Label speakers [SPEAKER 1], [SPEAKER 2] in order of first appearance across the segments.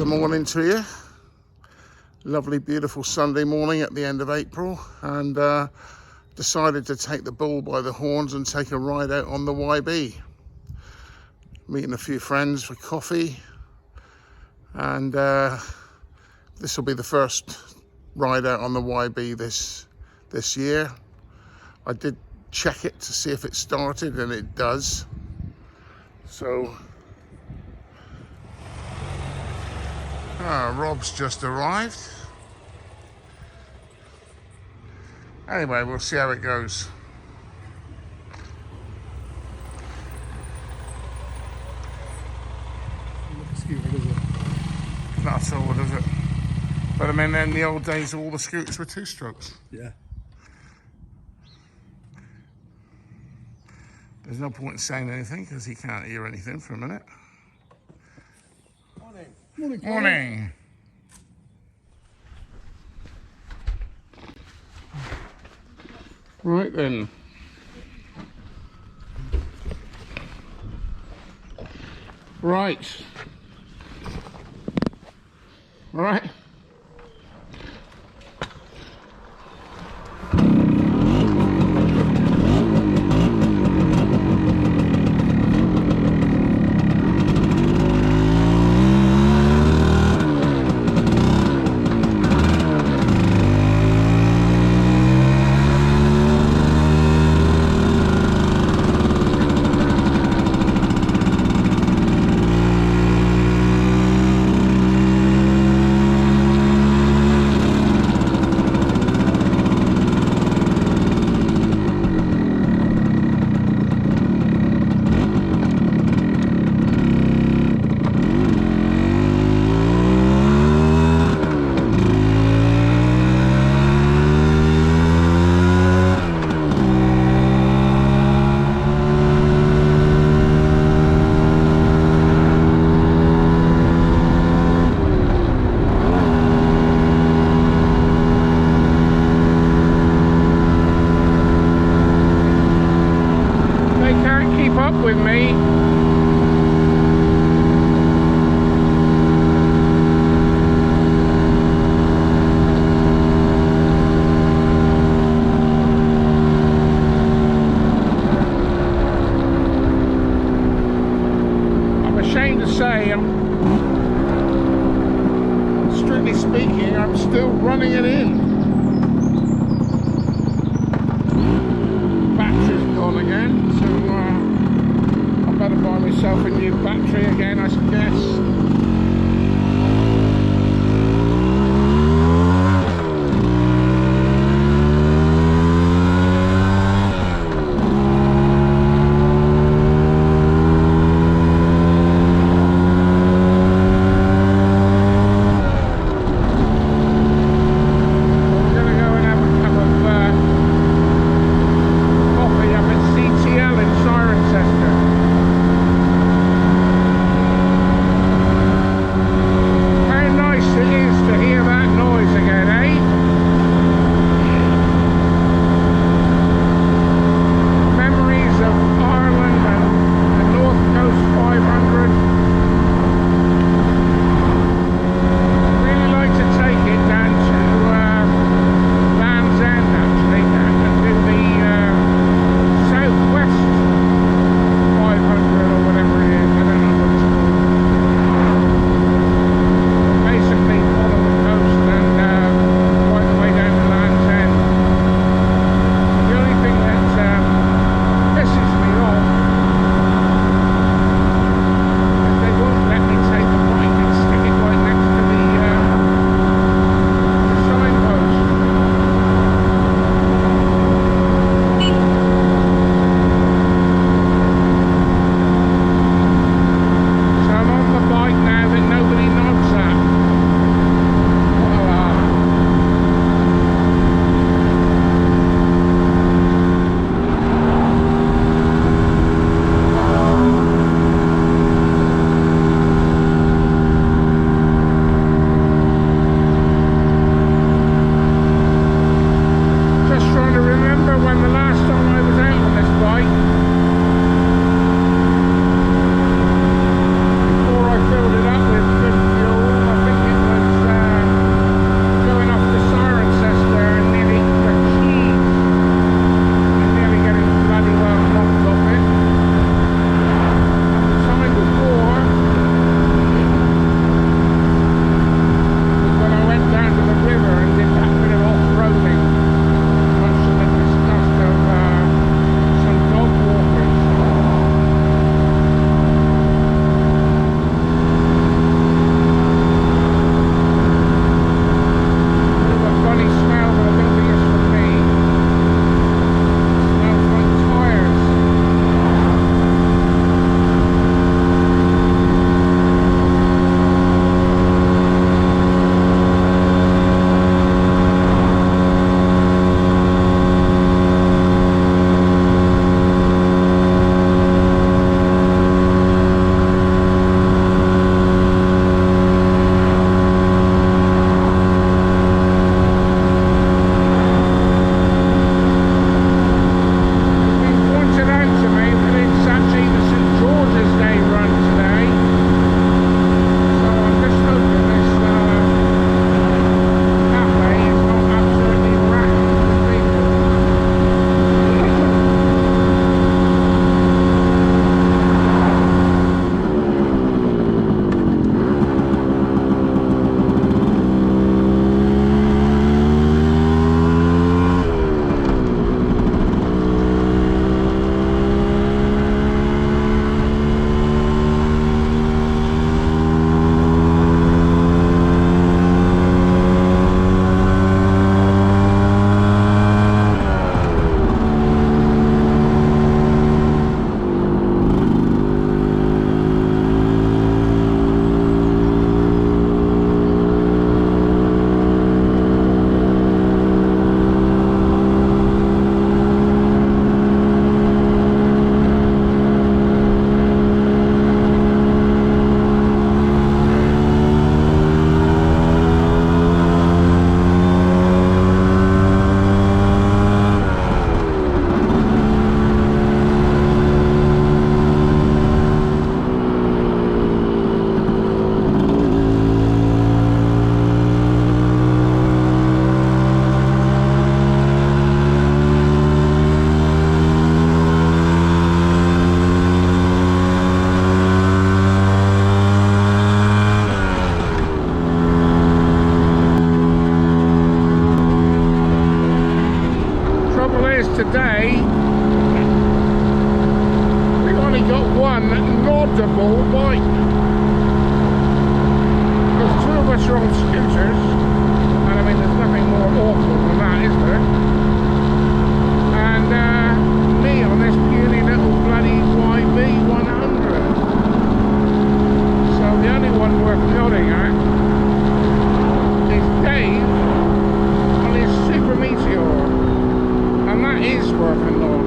[SPEAKER 1] Good morning to you. Lovely, beautiful Sunday morning at the end of April, and decided to take the bull by the horns and take a ride out on the YB. Meeting a few friends for coffee, and this will be the first ride out on the YB this year. I did check it to see if it started, and it does. So Rob's just arrived. Anyway, we'll see how it goes. Not at all, does it? But I mean, in the old days, all the scooters were two-strokes.
[SPEAKER 2] Yeah.
[SPEAKER 1] There's no point in saying anything because he can't hear anything for a minute.
[SPEAKER 2] Morning. Morning.
[SPEAKER 1] Morning. Right then. Right. Right. With me. I'm ashamed to say, strictly speaking, I'm still running it in. Battery's gone again, so better buy myself a new battery again, I guess. I'm gonna go and have a cup of coffee up at CTL in Cirencester. today we've only got one laudable bike, because two of us are on scooters, and I mean there's nothing more awful than that, is there? And me on this puny little bloody YB100. So the only one worth nodding at is Dave on his Super Meteor, and that is worth a nod.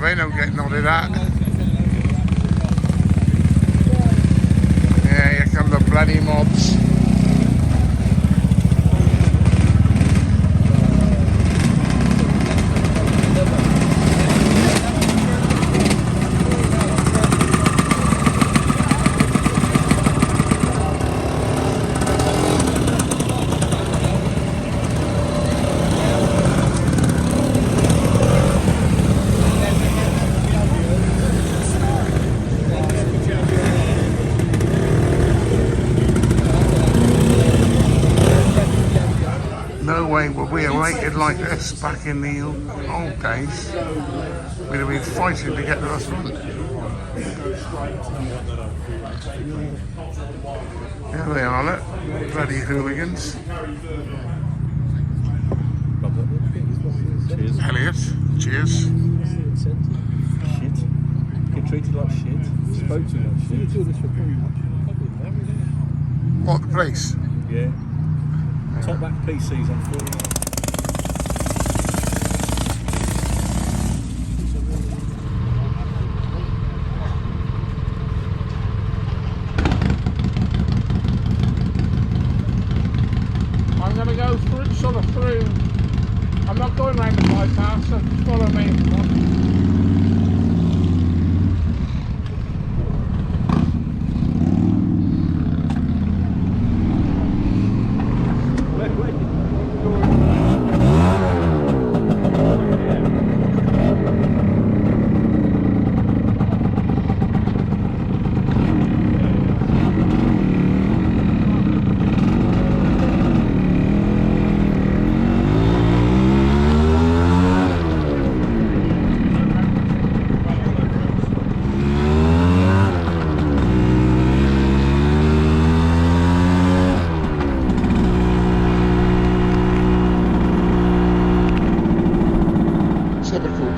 [SPEAKER 1] They don't get nodded at. Yeah, here come the bloody mobs. No way were we elated like this back in the old days. We'd have been fighting to get to the front. There they are, look. Bloody hooligans.
[SPEAKER 2] Cheers.
[SPEAKER 1] Elliot, cheers.
[SPEAKER 2] Shit. Get treated like shit. Spoke to like shit.
[SPEAKER 1] What, the place?
[SPEAKER 2] Yeah. Top back PCs on 40.
[SPEAKER 1] I'm going to go through, sort of through. I'm not going round the bypass, so follow me.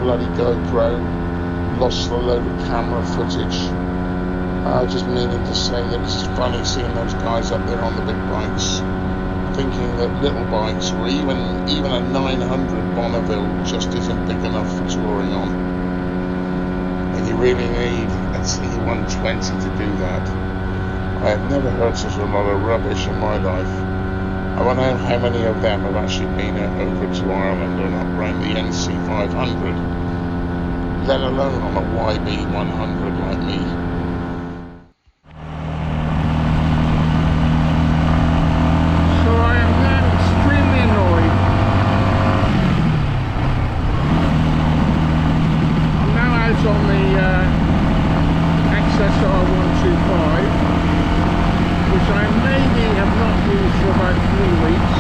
[SPEAKER 1] bloody GoPro, lost a load of camera footage. Just meaning to say that it's funny seeing those guys up there on the big bikes, thinking that little bikes, or even a 900 Bonneville just isn't big enough for touring on. And you really need a T120 to do that. I have never heard such a lot of rubbish in my life. I don't know how many of them have actually been over to Ireland and up around the NC 500, let alone on a YB 100 like me. So I am now extremely annoyed. I'm now out on the XSR125, which I maybe have not used for about 3 weeks.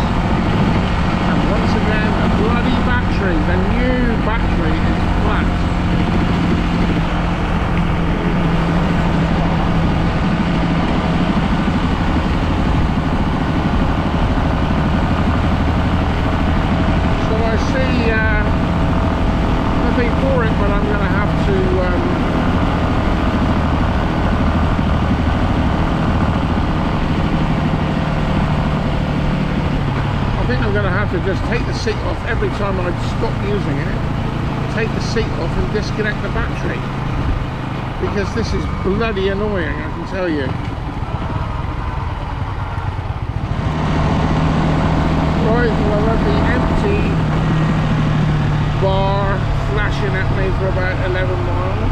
[SPEAKER 1] And once again, a bloody battery. The new battery is flat. So I see nothing for it, but I'm going to have to I think I'm going to have to just take the seat off every time I stop using it. Take the seat off and disconnect the battery. Because this is bloody annoying, I can tell you. Right, well I've had the empty bar flashing at me for about 11 miles.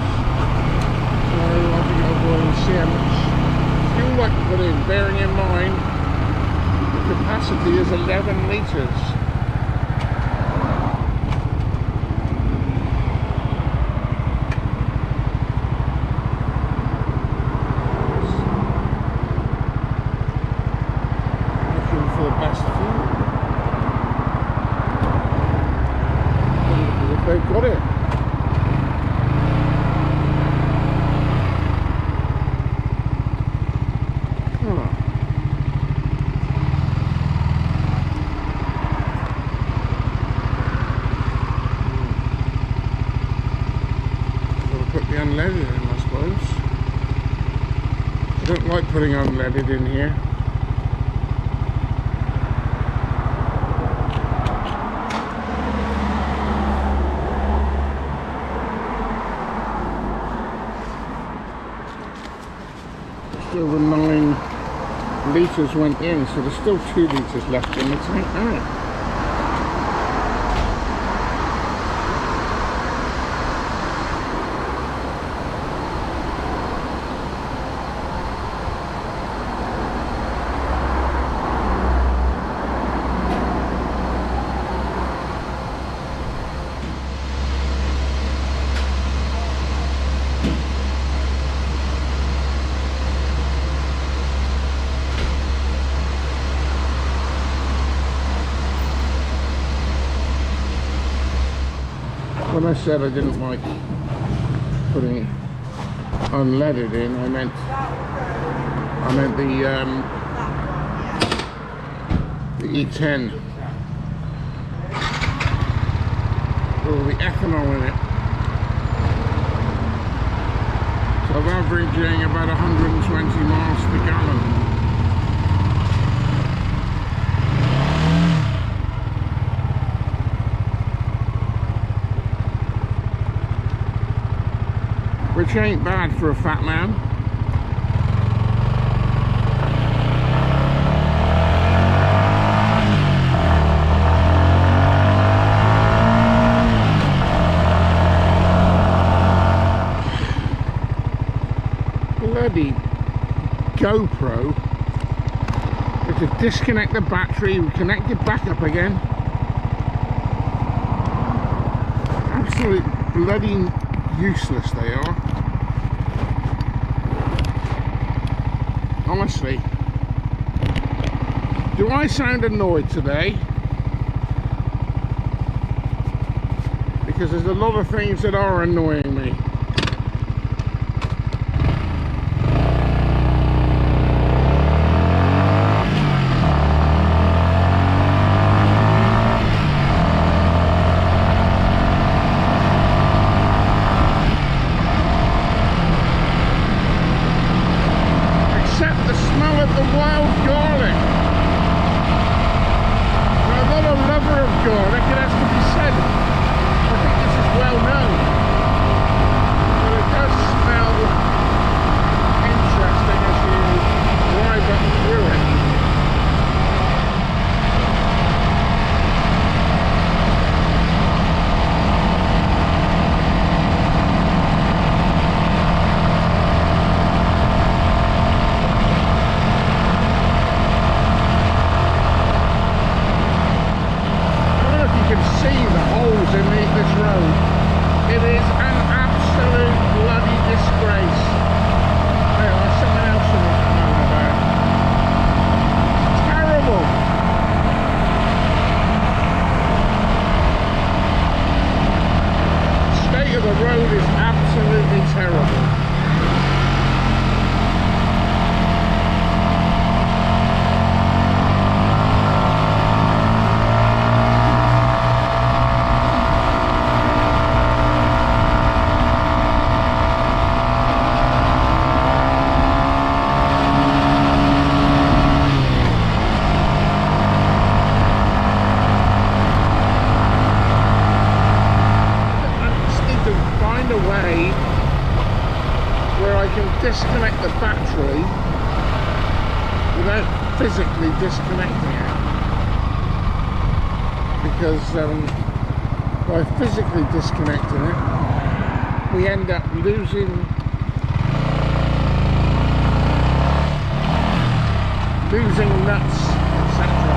[SPEAKER 1] So I think I'll go and see how much fuel I can put in, bearing in mind capacity is 11 litres. Looking for the best fuel. They've got it. Unleaded in, I suppose. I don't like putting unleaded in here. Just over 9 litres went in, so there's still 2 litres left in the tank now. When I said I didn't like putting unleaded in, I meant the E10 or the ethanol in it. So I'm averaging about 120 miles per gallon. Which ain't bad for a fat man. Bloody GoPro. We have to disconnect the battery, we connect it back up again. Absolute bloody useless they are. Honestly. Do I sound annoyed today? Because there's a lot of things that are annoying me. disconnect the battery without physically disconnecting it, because by physically disconnecting it we end up losing nuts, etc.